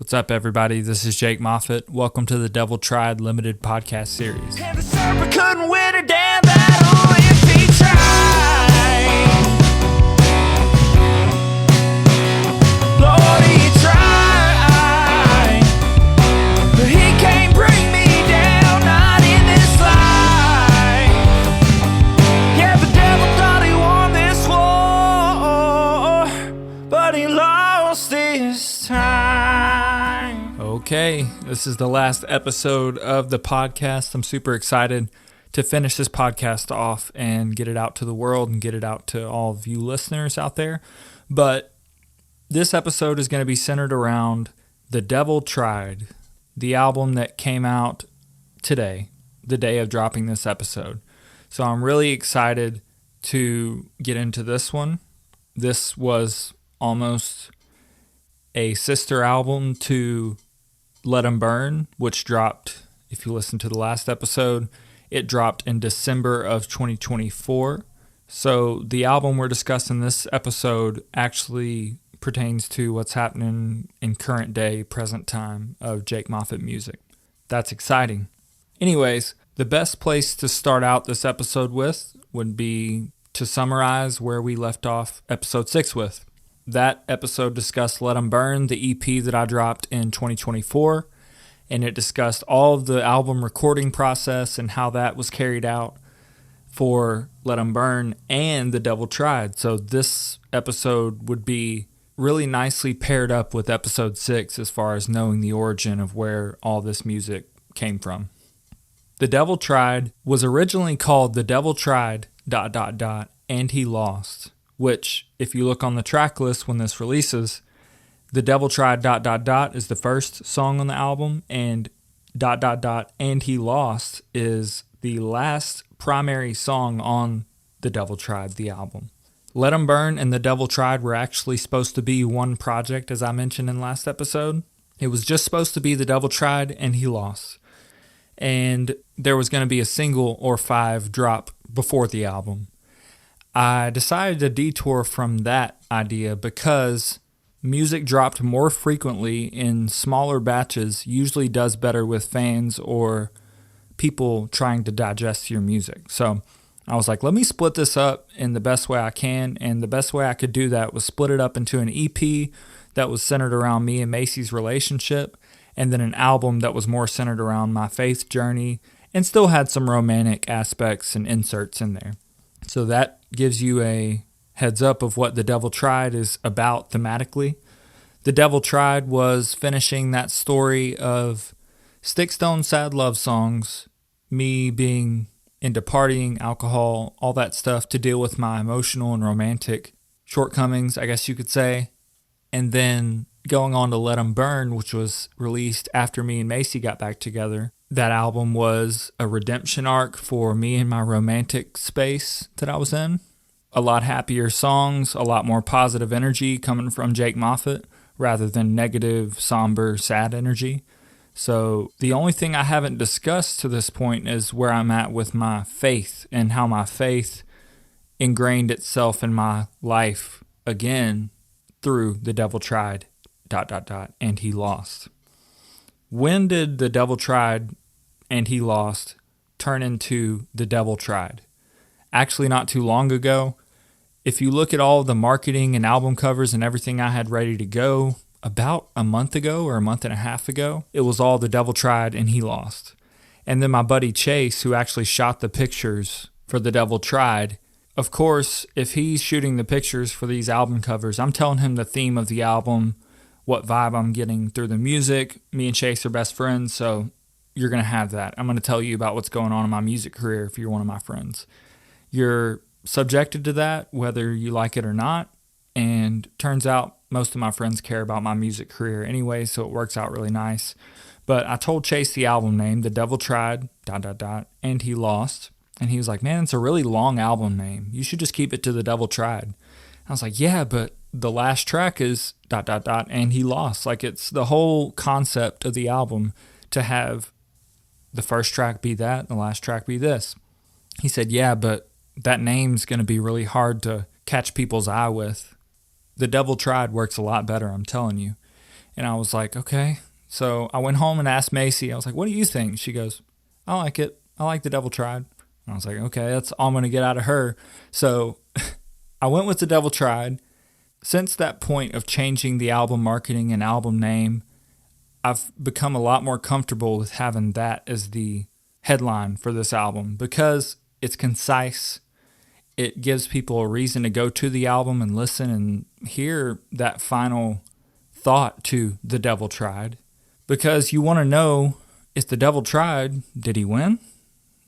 What's up, everybody? This is Jake Moffitt. Welcome to the Devil Tried Limited podcast series. And the serpent couldn't win a damn battle if he tried. Lord, he tried, but he can't bring me down, not in this life. Yeah, the devil thought he won this war, but he lost this time. Okay, this is the last episode of the podcast. I'm super excited to finish this podcast off and get it out to the world and get it out to all of you listeners out there. But this episode is going to be centered around The Devil Tried, the album that came out today, the day of dropping this episode. So I'm really excited to get into this one. This was almost a sister album to Let 'Em Burn, which dropped, if you listen to the last episode, it dropped in December of 2024. So the album we're discussing this episode actually pertains to what's happening in current day, present time of Jake Moffitt music. That's exciting. Anyways, the best place to start out this episode with would be to summarize where we left off episode 6 with. That episode discussed Let 'Em Burn, the EP that I dropped in 2024, and it discussed all of the album recording process and how that was carried out for Let 'Em Burn and The Devil Tried. So this episode would be really nicely paired up with episode 6 as far as knowing the origin of where all this music came from. The Devil Tried was originally called The Devil Tried ... and He Lost, which, if you look on the track list when this releases, The Devil Tried ... is the first song on the album, and ... and He Lost is the last primary song on The Devil Tried, the album. Let 'Em Burn and The Devil Tried were actually supposed to be one project, as I mentioned in last episode. It was just supposed to be The Devil Tried and He Lost. And there was going to be a single or 5 drop before the album. I decided to detour from that idea because music dropped more frequently in smaller batches usually does better with fans or people trying to digest your music. So I was like, let me split this up in the best way I can, and the best way I could do that was split it up into an EP that was centered around me and Macy's relationship, and then an album that was more centered around my faith journey and still had some romantic aspects and inserts in there. So that gives you a heads up of what The Devil Tried is about thematically. The Devil Tried was finishing that story of Stick Stone sad love songs, me being into partying, alcohol, all that stuff to deal with my emotional and romantic shortcomings, I guess you could say. And then going on to Let 'Em Burn, which was released after me and Macy got back together. That album was a redemption arc for me and my romantic space that I was in. A lot happier songs, a lot more positive energy coming from Jake Moffitt rather than negative, somber, sad energy. So the only thing I haven't discussed to this point is where I'm at with my faith and how my faith ingrained itself in my life again through The Devil Tried ... and He Lost. When did The Devil Tried and He Lost turn into The Devil Tried? Actually, not too long ago. If you look at all of the marketing and album covers and everything I had ready to go about a month ago or a month and a half ago, it was all The Devil Tried and He Lost. And then my buddy Chase, who actually shot the pictures for The Devil Tried, of course, if he's shooting the pictures for these album covers, I'm telling him the theme of the album, what vibe I'm getting through the music. Me and Chase are best friends, so you're going to have that. I'm going to tell you about what's going on in my music career if you're one of my friends. You're subjected to that, whether you like it or not, and turns out most of my friends care about my music career anyway, so it works out really nice. But I told Chase the album name, The Devil Tried ... and He Lost, and he was like, man, it's a really long album name. You should just keep it to The Devil Tried. I was like, yeah, but the last track is ... and He Lost. Like, it's the whole concept of the album to have the first track be that, the last track be this. He said, yeah, but that name's going to be really hard to catch people's eye with. The Devil Tried works a lot better, I'm telling you. And I was like, okay. So I went home and asked Macy, I was like, what do you think? She goes, I like it. I like The Devil Tried. And I was like, okay, that's all I'm going to get out of her. So I went with The Devil Tried. Since that point of changing the album marketing and album name, I've become a lot more comfortable with having that as the headline for this album because it's concise. It gives people a reason to go to the album and listen and hear that final thought to The Devil Tried. Because you want to know, if the devil tried, did he win?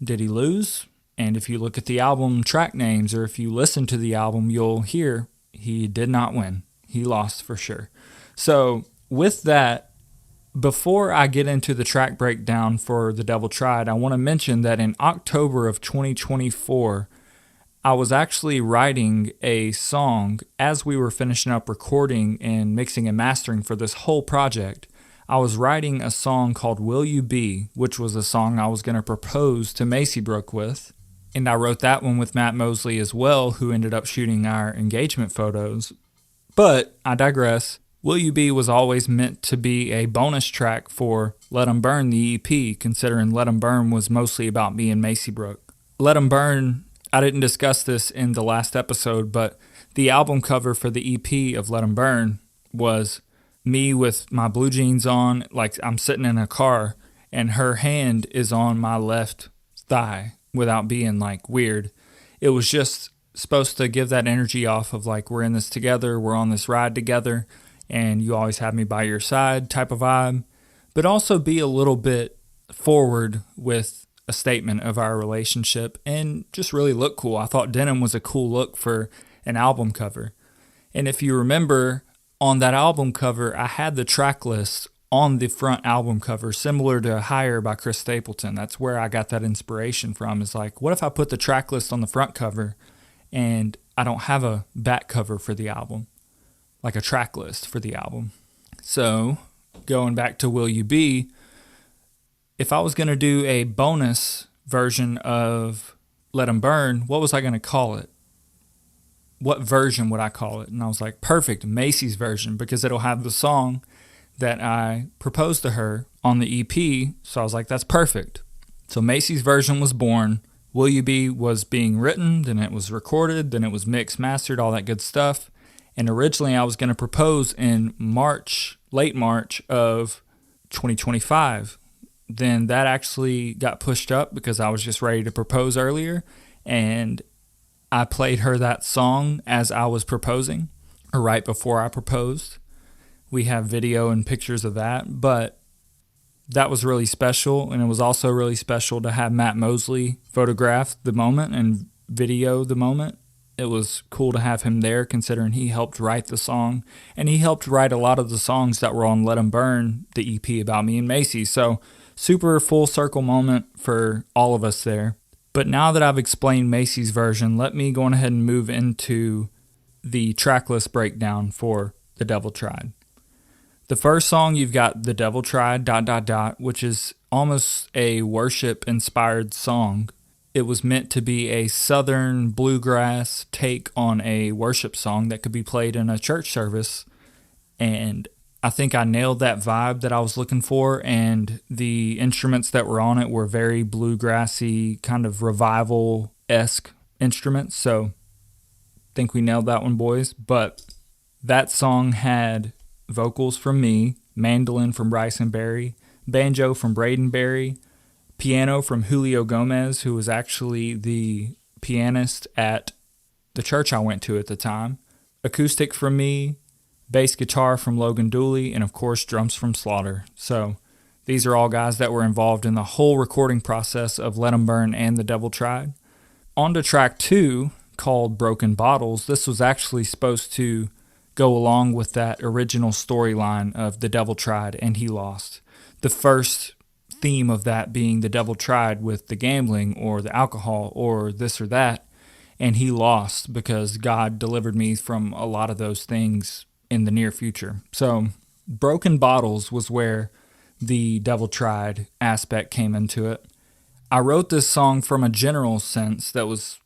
Did he lose? And if you look at the album track names, or if you listen to the album, you'll hear he did not win. He lost for sure. So with that, before I get into the track breakdown for The Devil Tried, I want to mention that in October of 2024, I was actually writing a song as we were finishing up recording and mixing and mastering for this whole project. I was writing a song called Will You Be, which was a song I was going to propose to Macy Brooke with. And I wrote that one with Matt Mosley as well, who ended up shooting our engagement photos. But I digress. Will You Be was always meant to be a bonus track for Let 'Em Burn, the EP, considering Let 'Em Burn was mostly about me and Macy Brooke. Let 'Em Burn, I didn't discuss this in the last episode, but the album cover for the EP of Let 'Em Burn was me with my blue jeans on, like I'm sitting in a car, and her hand is on my left thigh without being like weird. It was just supposed to give that energy off of like, we're in this together, we're on this ride together, and you always have me by your side type of vibe, but also be a little bit forward with a statement of our relationship and just really look cool. I thought denim was a cool look for an album cover. And if you remember, on that album cover, I had the track list on the front album cover, similar to Higher by Chris Stapleton. That's where I got that inspiration from. It's like, what if I put the track list on the front cover and I don't have a back cover for the album, like a track list for the album? So going back to Will You Be, if I was going to do a bonus version of Let 'Em Burn, what was I going to call it? What version would I call it? And I was like, perfect, Macy's version, because it'll have the song that I proposed to her on the EP. So I was like, that's perfect. So Macy's version was born. Will You Be was being written, then it was recorded, then it was mixed, mastered, all that good stuff. And originally I was going to propose in March, late March of 2025. Then that actually got pushed up because I was just ready to propose earlier, and I played her that song as I was proposing, or right before I proposed. We have video and pictures of that, but that was really special, and it was also really special to have Matt Mosley photograph the moment and video the moment. It was cool to have him there, considering he helped write the song, and he helped write a lot of the songs that were on Let 'Em Burn, the EP about me and Macy. So super full circle moment for all of us there. But now that I've explained Macy's version, let me go on ahead and move into the tracklist breakdown for The Devil Tried. The first song, you've got The Devil Tried, ... which is almost a worship-inspired song. It was meant to be a southern bluegrass take on a worship song that could be played in a church service. And I think I nailed that vibe that I was looking for, and the instruments that were on it were very bluegrassy, kind of revival-esque instruments. So I think we nailed that one, boys. But that song had vocals from me, mandolin from Bryson Berry, banjo from Braden Berry, piano from Julio Gomez, who was actually the pianist at the church I went to at the time, acoustic from me, bass guitar from Logan Dooley, and of course drums from Slaughter. So these are all guys that were involved in the whole recording process of Let 'Em Burn and The Devil Tried. On to track 2, called Broken Bottles. This was actually supposed to go along with that original storyline of The Devil Tried and He Lost. The first theme of that being the devil tried with the gambling or the alcohol or this or that, and he lost because God delivered me from a lot of those things in the near future. So Broken Bottles was where the Devil Tried aspect came into it. I wrote this song from a general sense that was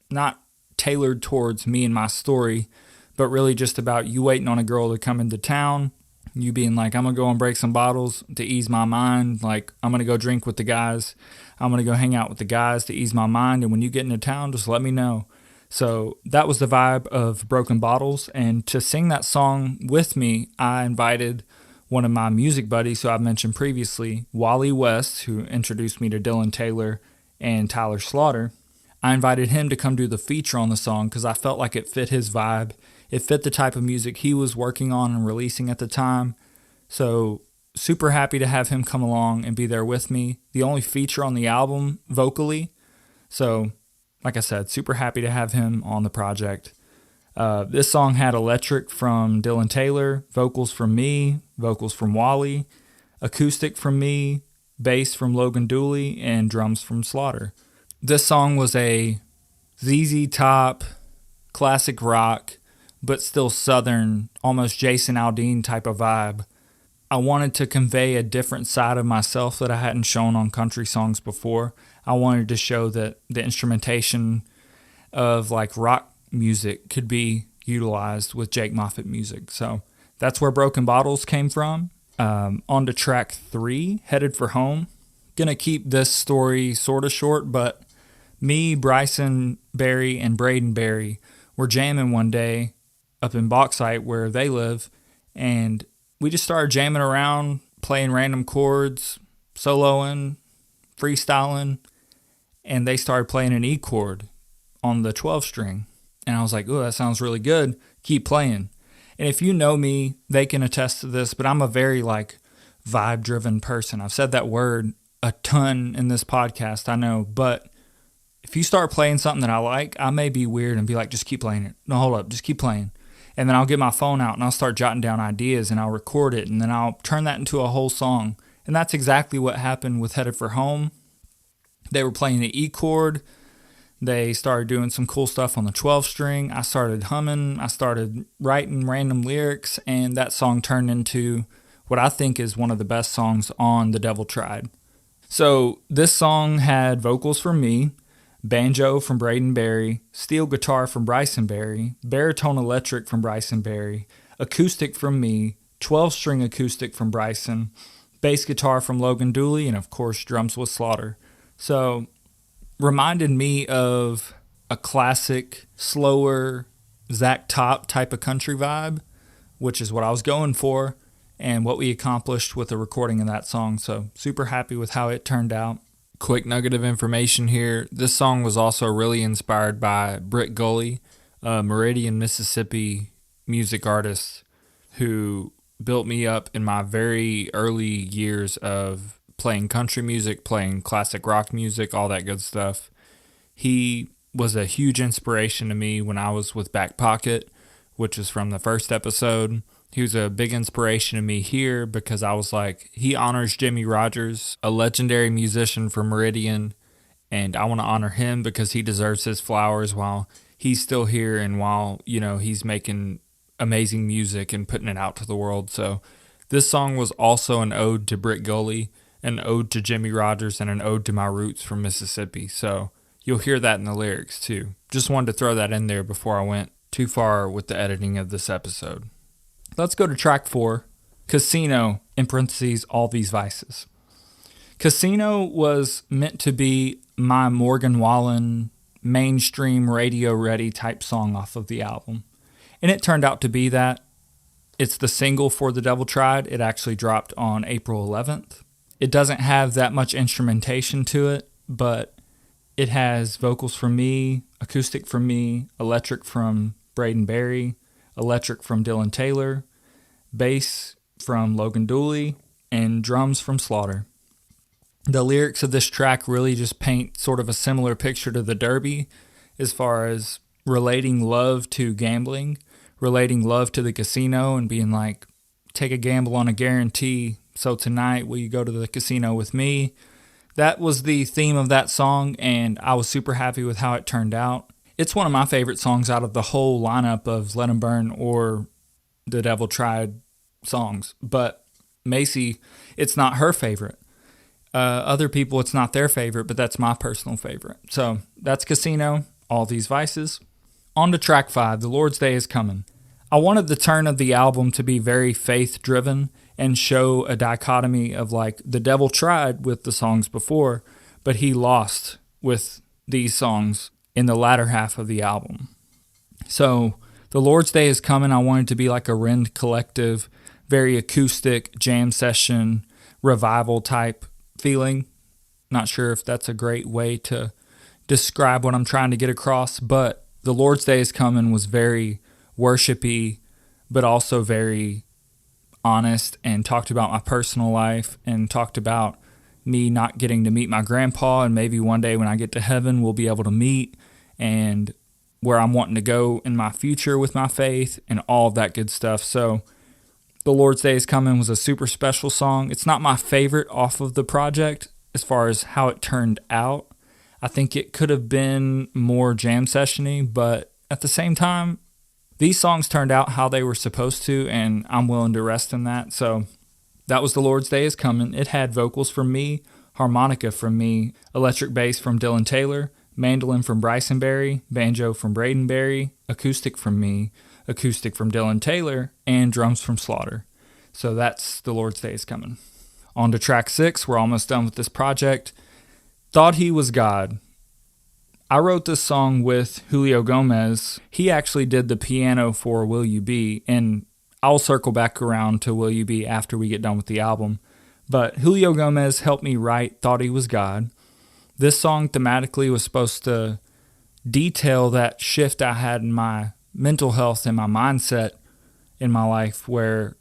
not tailored towards me and my story, but really just about you waiting on a girl to come into town, You being like, I'm going to go and break some bottles to ease my mind. Like, I'm going to go drink with the guys. I'm going to go hang out with the guys to ease my mind. And when you get into town, just let me know. So that was the vibe of Broken Bottles. And to sing that song with me, I invited one of my music buddies who I've mentioned previously, Wally West, who introduced me to Dylan Taylor and Tyler Slaughter. I invited him to come do the feature on the song because I felt like it fit his vibe. It fit the type of music he was working on and releasing at the time. So super happy to have him come along and be there with me. The only feature on the album vocally. So like I said, super happy to have him on the project. This song had electric from Dylan Taylor, vocals from me, vocals from Wally, acoustic from me, bass from Logan Dooley, and drums from Slaughter. This song was a ZZ Top, classic rock, but still southern, almost Jason Aldean type of vibe. I wanted to convey a different side of myself that I hadn't shown on country songs before. I wanted to show that the instrumentation of like rock music could be utilized with Jake Moffitt music. So that's where Broken Bottles came from. On to track 3, Headed for Home. Gonna keep this story sort of short, but me, Bryson Berry, and Braden Berry were jamming one day up in Bauxite where they live, and we just started jamming around, playing random chords, soloing, freestyling, and they started playing an E chord on the 12 string. And I was like, oh, that sounds really good. Keep playing. And if you know me, they can attest to this, but I'm a very like vibe-driven person. I've said that word a ton in this podcast, I know, but if you start playing something that I like, I may be weird and be like, just keep playing it. No, hold up, just keep playing. And then I'll get my phone out and I'll start jotting down ideas and I'll record it and then I'll turn that into a whole song. And that's exactly what happened with Headed for Home. They were playing the E chord. They started doing some cool stuff on the 12 string. I started humming. I started writing random lyrics, and that song turned into what I think is one of the best songs on The Devil Tried. So this song had vocals from me, banjo from Braden Berry, steel guitar from Bryson Berry, baritone electric from Bryson Berry, acoustic from me, 12-string acoustic from Bryson, bass guitar from Logan Dooley, and of course drums with Slaughter. So reminded me of a classic, slower Zach Top type of country vibe, which is what I was going for and what we accomplished with the recording of that song. So super happy with how it turned out. Quick nugget of information here. This song was also really inspired by Britt Gully, a Meridian, Mississippi music artist who built me up in my very early years of playing country music, playing classic rock music, all that good stuff. He was a huge inspiration to me when I was with Back Pocket, which is from the first episode. He was a big inspiration to me here because I was like, he honors Jimmie Rodgers, a legendary musician from Meridian, and I want to honor him because he deserves his flowers while he's still here and while, you know, he's making amazing music and putting it out to the world. So this song was also an ode to Britt Gully, an ode to Jimmie Rodgers, and an ode to my roots from Mississippi. So you'll hear that in the lyrics too. Just wanted to throw that in there before I went too far with the editing of this episode. Let's go to track 4, Casino, in parentheses, All These Vices. Casino was meant to be my Morgan Wallen mainstream radio ready type song off of the album. And it turned out to be that. It's the single for The Devil Tried. It actually dropped on April 11th. It doesn't have that much instrumentation to it, but it has vocals from me, acoustic from me, electric from Braden Berry, electric from Dylan Taylor, bass from Logan Dooley, and drums from Slaughter. The lyrics of this track really just paint sort of a similar picture to The Derby as far as relating love to gambling, relating love to the casino and being like, take a gamble on a guarantee. So tonight, will you go to the casino with me? That was the theme of that song, and I was super happy with how it turned out. It's one of my favorite songs out of the whole lineup of Let 'Em Burn or The Devil Tried songs. But Macy, it's not her favorite. Other people, it's not their favorite, but that's my personal favorite. So that's Casino, All These Vices. On to track 5, The Lord's Day Is Coming. I wanted the turn of the album to be very faith driven and show a dichotomy of like the devil tried with the songs before, but he lost with these songs in the latter half of the album. So The Lord's Day is Coming, I wanted to be like a Rend Collective, very acoustic jam session, revival type feeling. Not sure if that's a great way to describe what I'm trying to get across, but The Lord's Day is Coming was very worshipy, but also very honest, and talked about my personal life and talked about me not getting to meet my grandpa, and maybe one day when I get to heaven we'll be able to meet, and where I'm wanting to go in my future with my faith and all of that good stuff. So The Lord's Day is Coming was a super special song. It's not my favorite off of the project as far as how it turned out. I think it could have been more jam session-y, but at the same time, these songs turned out how they were supposed to, and I'm willing to rest in that. So that was The Lord's Day is Coming. It had vocals from me, harmonica from me, electric bass from Dylan Taylor, mandolin from Bryson Berry, banjo from Braden Berry, acoustic from me, acoustic from Dylan Taylor, and drums from Slaughter. So that's The Lord's Day is Coming. On to track 6. We're almost done with this project. Thought He Was God. I wrote this song with Julio Gomez. He actually did the piano for Will You Be, and I'll circle back around to Will You Be after we get done with the album. But Julio Gomez helped me write Thought He Was God. This song thematically was supposed to detail that shift I had in my mental health and my mindset in my life, where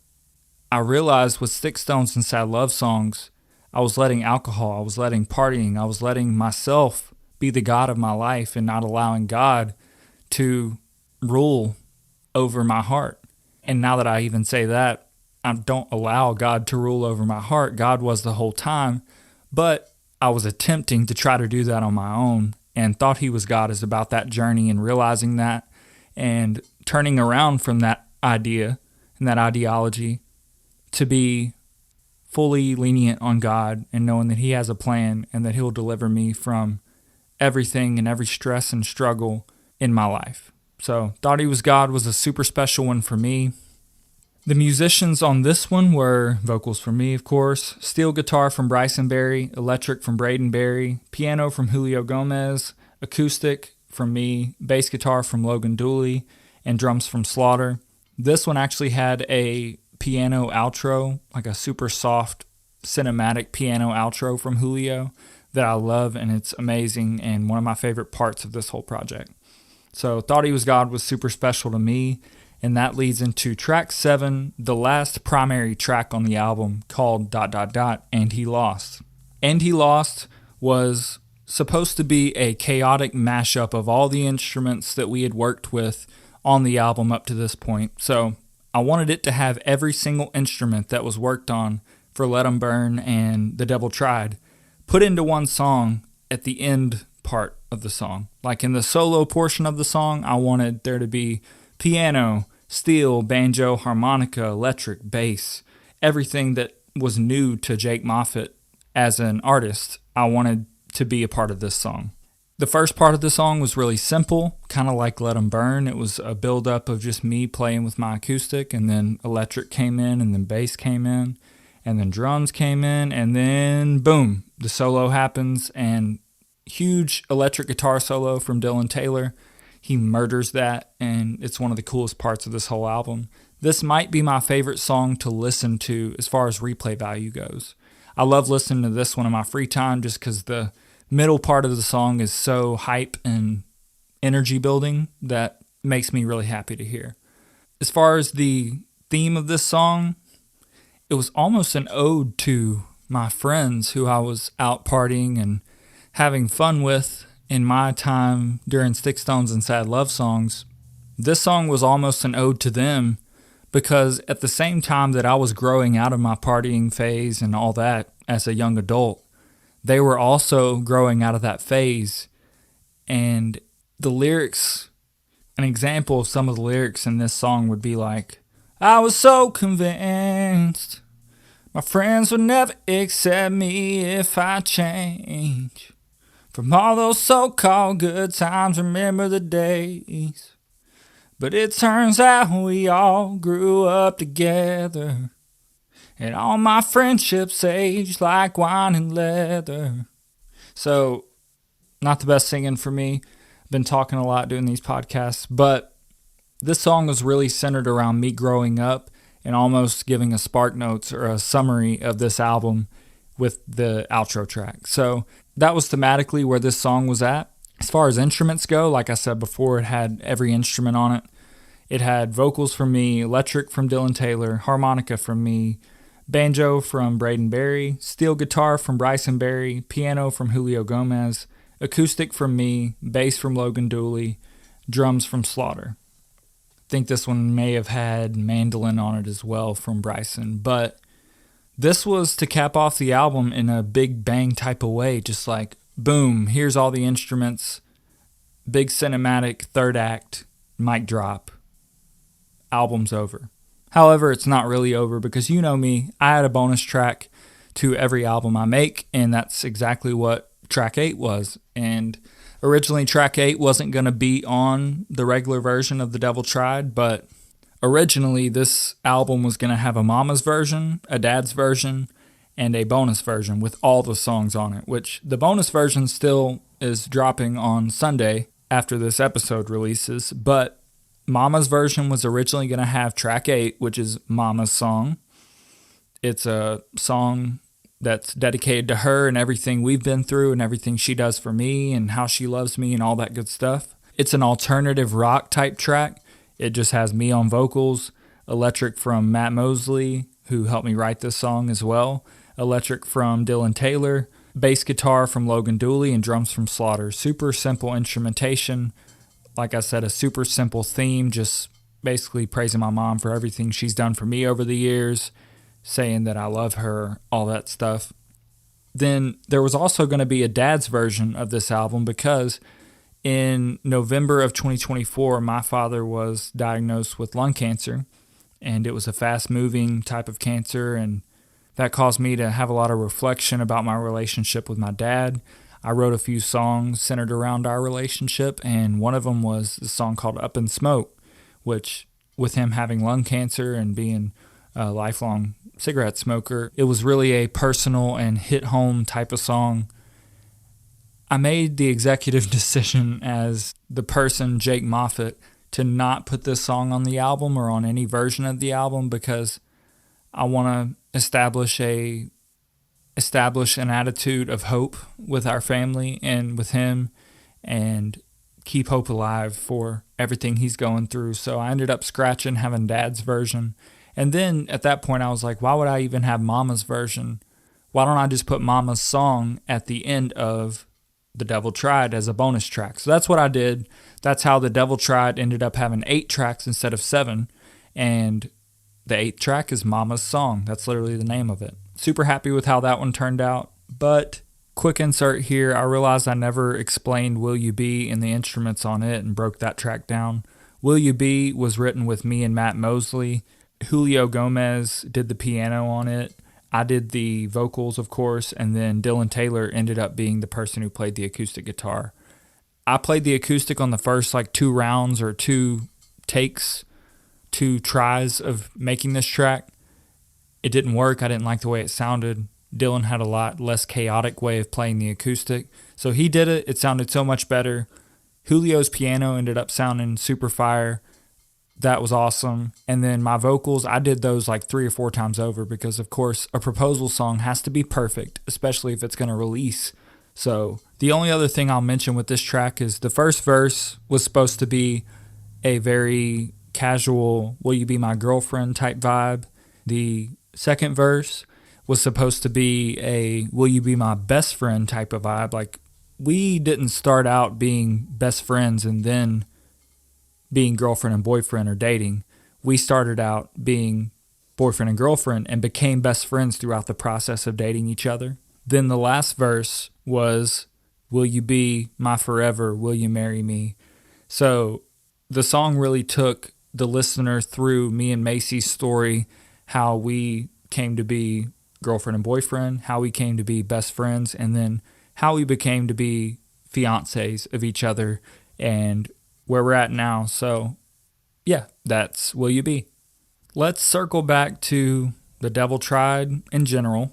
I realized with Sticks, Stones, and Sad Love songs, I was letting alcohol, I was letting partying, I was letting myself be the God of my life and not allowing God to rule over my heart. And now that I even say that, I don't allow God to rule over my heart. God was the whole time, but I was attempting to try to do that on my own, and Thought He Was God is about that journey and realizing that and turning around from that idea and that ideology to be fully lenient on God and knowing that He has a plan and that He'll deliver me from everything and every stress and struggle in my life. So Thought He Was God was a super special one for me. The musicians on this one were vocals from me, of course, steel guitar from Bryson Berry, electric from Braden Berry, piano from Julio Gomez, acoustic from me, bass guitar from Logan Dooley, and drums from Slaughter. This one actually had a piano outro, like a super soft cinematic piano outro from Julio that I love, and it's amazing and one of my favorite parts of this whole project. So Thought He Was God was super special to me, and that leads into track 7, the last primary track on the album, called ... And He Lost. And He Lost was supposed to be a chaotic mashup of all the instruments that we had worked with on the album up to this point. So I wanted it to have every single instrument that was worked on for Let 'Em Burn and The Devil Tried put into one song at the end part of the song. Like in the solo portion of the song, I wanted there to be piano, steel, banjo, harmonica, electric, bass, everything that was new to Jake Moffatt as an artist, I wanted to be a part of this song. The first part of the song was really simple, kind of like Let 'Em Burn. It was a build-up of just me playing with my acoustic, and then electric came in, and then bass came in, and then drums came in, and then boom, the solo happens, and huge electric guitar solo from Dylan Taylor. He murders that, and it's one of the coolest parts of this whole album. This might be my favorite song to listen to as far as replay value goes. I love listening to this one in my free time just because the middle part of the song is so hype and energy building that makes me really happy to hear. As far as the theme of this song, it was almost an ode to my friends who I was out partying and having fun with in my time during Sticks, Stones, and Sad Love songs. This song was almost an ode to them because at the same time that I was growing out of my partying phase and all that as a young adult, they were also growing out of that phase. And the lyrics, an example of some of the lyrics in this song would be like, I was so convinced my friends would never accept me if I change. From all those so-called good times, remember the days. But it turns out we all grew up together, and all my friendships aged like wine and leather. So, not the best singing for me. I've been talking a lot doing these podcasts, but this song was really centered around me growing up and almost giving a spark notes or a summary of this album with the outro track. So that was thematically where this song was at. As far as instruments go, like I said before, it had every instrument on it. It had vocals from me, electric from Dylan Taylor, harmonica from me, banjo from Braden Berry, steel guitar from Bryson Berry, piano from Julio Gomez, acoustic from me, bass from Logan Dooley, drums from Slaughter. I think this one may have had mandolin on it as well from Bryson, but this was to cap off the album in a big bang type of way, just like, boom, here's all the instruments, big cinematic third act, mic drop, album's over. However, it's not really over because you know me, I add a bonus track to every album I make, and that's exactly what track 8 was. And originally track 8 wasn't going to be on the regular version of The Devil Tried, but originally this album was going to have a mama's version, a dad's version, and a bonus version with all the songs on it, which the bonus version still is dropping on Sunday after this episode releases, but Mama's version was originally going to have track 8, which is Mama's song. It's a song that's dedicated to her and everything we've been through and everything she does for me and how she loves me and all that good stuff. It's an alternative rock type track. It just has me on vocals, electric from Matt Mosley, who helped me write this song as well, electric from Dylan Taylor, bass guitar from Logan Dooley, and drums from Slaughter. Super simple instrumentation. Like I said, a super simple theme, just basically praising my mom for everything she's done for me over the years, saying that I love her, all that stuff. Then there was also going to be a dad's version of this album because in November of 2024, my father was diagnosed with lung cancer, and it was a fast-moving type of cancer, and that caused me to have a lot of reflection about my relationship with my dad. I wrote a few songs centered around our relationship, and one of them was a song called Up in Smoke, which with him having lung cancer and being a lifelong cigarette smoker, it was really a personal and hit home type of song. I made the executive decision as the person, Jake Moffitt, to not put this song on the album or on any version of the album because I want to establish an attitude of hope with our family and with him and keep hope alive for everything he's going through. So I ended up scratching having Dad's version. And then at that point I was like, why would I even have Mama's version? Why don't I just put Mama's song at the end of The Devil Tried as a bonus track? So that's what I did. That's how The Devil Tried ended up having 8 tracks instead of 7. And the 8th track is Mama's Song. That's literally the name of it. Super happy with how that one turned out. But quick insert here, I realized I never explained Will You Be and the instruments on it and broke that track down. Will You Be was written with me and Matt Mosley. Julio Gomez did the piano on it. I did the vocals, of course, and then Dylan Taylor ended up being the person who played the acoustic guitar. I played the acoustic on the first 2 rounds or 2 takes, 2 tries of making this track. It didn't work. I didn't like the way it sounded. Dylan had a lot less chaotic way of playing the acoustic. So he did it. It sounded so much better. Julio's piano ended up sounding super fire. That was awesome. And then my vocals, I did those 3 or 4 times over because, of course, a proposal song has to be perfect, especially if it's going to release. So the only other thing I'll mention with this track is the first verse was supposed to be a very casual, will you be my girlfriend type vibe. The second verse was supposed to be a will you be my best friend type of vibe. We didn't start out being best friends and then being girlfriend and boyfriend or dating. We started out being boyfriend and girlfriend and became best friends throughout the process of dating each other. Then the last verse was, will you be my forever? Will you marry me? So the song really took the listener through me and Macy's story, how we came to be girlfriend and boyfriend, how we came to be best friends, and then how we became to be fiancés of each other and where we're at now. So yeah, that's Will You Be. Let's circle back to The Devil Tried in general,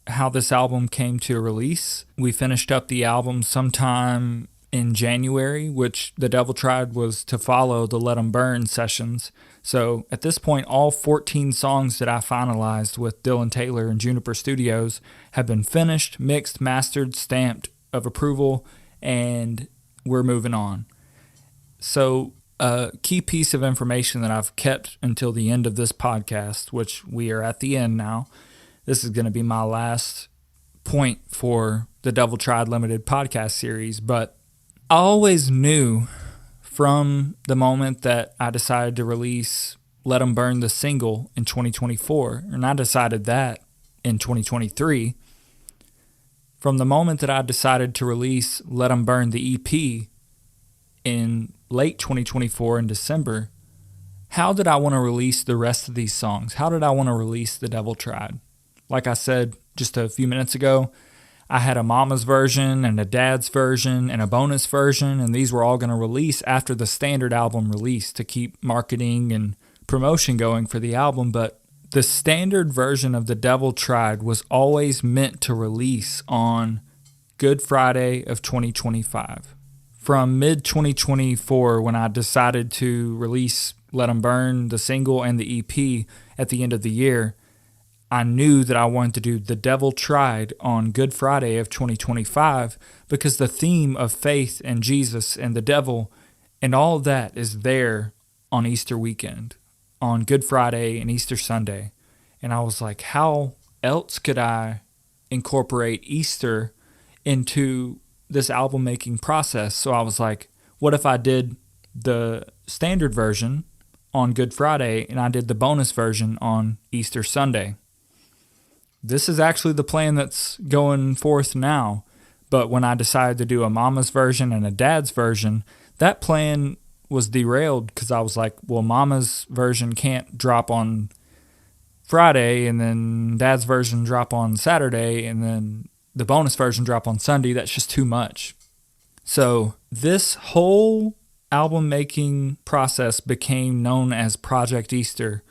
how this album came to release. We finished up the album sometime in January, which The Devil Tried was to follow the Let 'Em Burn sessions. So at this point, all 14 songs that I finalized with Dylan Taylor and Juniper Studios have been finished, mixed, mastered, stamped of approval, and we're moving on. So a key piece of information that I've kept until the end of this podcast, which we are at the end now. This is going to be my last point for the Devil Tried Limited podcast series, but I always knew from the moment that I decided to release Let 'Em Burn the single in 2024, and I decided that in 2023, from the moment that I decided to release Let 'Em Burn the EP in late 2024 in December, how did I want to release the rest of these songs? How did I want to release The Devil Tried? Like I said just a few minutes ago, I had a mama's version and a dad's version and a bonus version, and these were all going to release after the standard album release to keep marketing and promotion going for the album. But the standard version of The Devil Tried was always meant to release on Good Friday of 2025. From mid-2024, when I decided to release Let 'Em Burn, the single, and the EP at the end of the year, I knew that I wanted to do The Devil Tried on Good Friday of 2025 because the theme of faith and Jesus and the devil and all of that is there on Easter weekend, on Good Friday and Easter Sunday. And I was like, how else could I incorporate Easter into this album making process? So I was like, what if I did the standard version on Good Friday and I did the bonus version on Easter Sunday? This is actually the plan that's going forth now. But when I decided to do a mama's version and a dad's version, that plan was derailed because I was like, well, mama's version can't drop on Friday and then dad's version drop on Saturday and then the bonus version drop on Sunday. That's just too much. So this whole album making process became known as Project Easter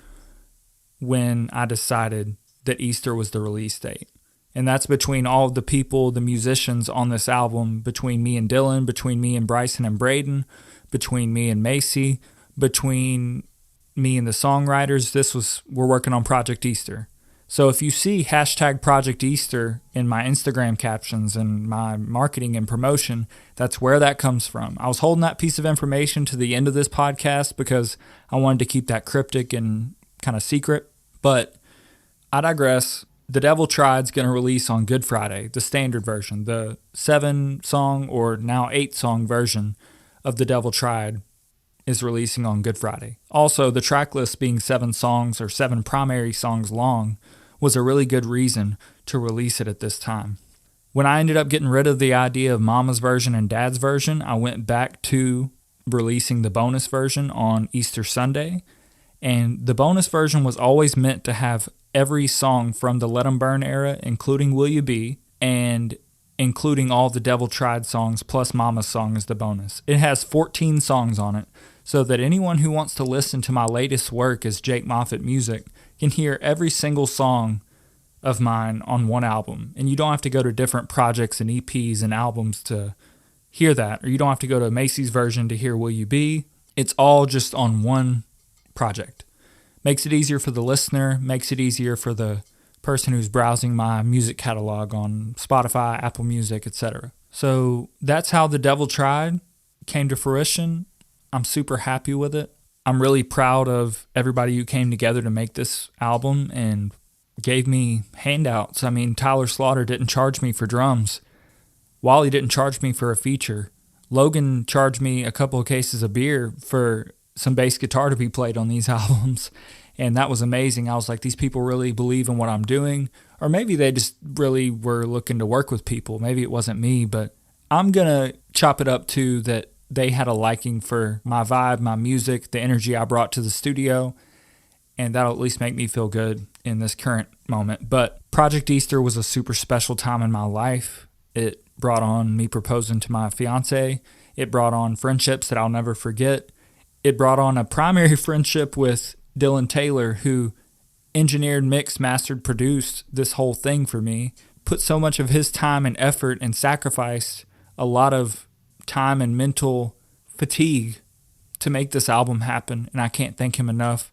when I decided that Easter was the release date. And that's between all of the people, the musicians on this album, between me and Dylan, between me and Bryson and Braden, between me and Macy, between me and the songwriters. We're working on Project Easter. So if you see hashtag Project Easter in my Instagram captions and my marketing and promotion, that's where that comes from. I was holding that piece of information to the end of this podcast because I wanted to keep that cryptic and kind of secret. But I digress. The Devil Tried's going to release on Good Friday, the standard version. The 7-song or now 8-song version of The Devil Tried is releasing on Good Friday. Also, the track list being 7 songs or 7 primary songs long was a really good reason to release it at this time. When I ended up getting rid of the idea of mama's version and dad's version, I went back to releasing the bonus version on Easter Sunday. And the bonus version was always meant to have every song from the Let 'Em Burn era, including Will You Be, and including all the Devil Tried songs plus Mama's song as the bonus. It has 14 songs on it, so that anyone who wants to listen to my latest work as Jake Moffitt Music can hear every single song of mine on one album. And you don't have to go to different projects and EPs and albums to hear that, or you don't have to go to Macy's version to hear Will You Be. It's all just on one project. Makes it easier for the listener, makes it easier for the person who's browsing my music catalog on Spotify, Apple Music, etc. So that's how The Devil Tried came to fruition. I'm super happy with it. I'm really proud of everybody who came together to make this album and gave me handouts. I mean, Tyler Slaughter didn't charge me for drums. Wally didn't charge me for a feature. Logan charged me a couple of cases of beer for some bass guitar to be played on these albums. And that was amazing. I was like, these people really believe in what I'm doing. Or maybe they just really were looking to work with people. Maybe it wasn't me, but I'm going to chop it up to that they had a liking for my vibe, my music, the energy I brought to the studio. And that'll at least make me feel good in this current moment. But Project Easter was a super special time in my life. It brought on me proposing to my fiance. It brought on friendships that I'll never forget. it brought on a primary friendship with Dylan Taylor, who engineered, mixed, mastered, produced this whole thing for me, put so much of his time and effort and sacrificed a lot of time and mental fatigue to make this album happen, and I can't thank him enough.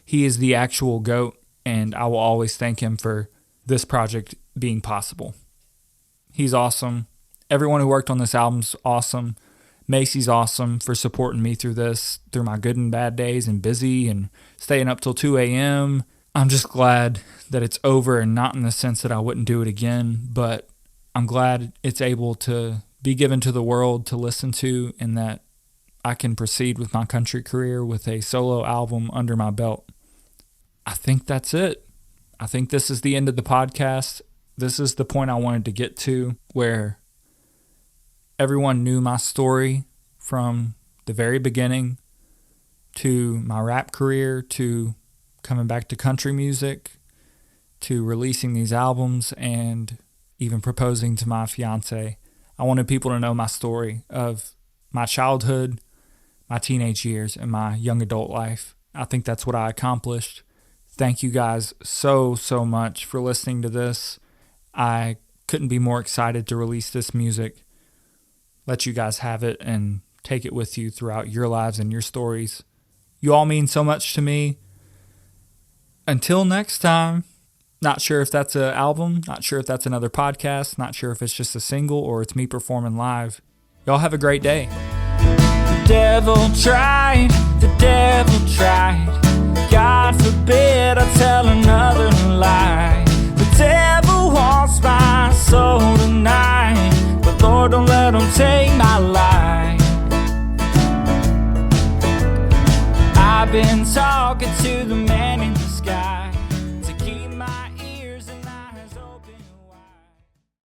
He is the actual GOAT, and I will always thank him for this project being possible. He's awesome. Everyone who worked on this album's awesome. Macy's awesome for supporting me through this, through my good and bad days and busy and staying up till 2 a.m. I'm just glad that it's over, and not in the sense that I wouldn't do it again, but I'm glad it's able to be given to the world to listen to, and that I can proceed with my country career with a solo album under my belt. I think that's it. I think this is the end of the podcast. This is the point I wanted to get to, where everyone knew my story from the very beginning to my rap career, to coming back to country music, to releasing these albums, and even proposing to my fiance. I wanted people to know my story of my childhood, my teenage years, and my young adult life. I think that's what I accomplished. Thank you guys so much for listening to this. I couldn't be more excited to release this music, let you guys have it, and take it with you throughout your lives and your stories. You all mean so much to me. Until next time, not sure if that's an album, not sure if that's another podcast, not sure if it's just a single or it's me performing live. Y'all have a great day. The devil tried, God forbid I tell another lie. The devil wants my soul tonight, but Lord, don't let him take my life. I've been talking to the man in the sky.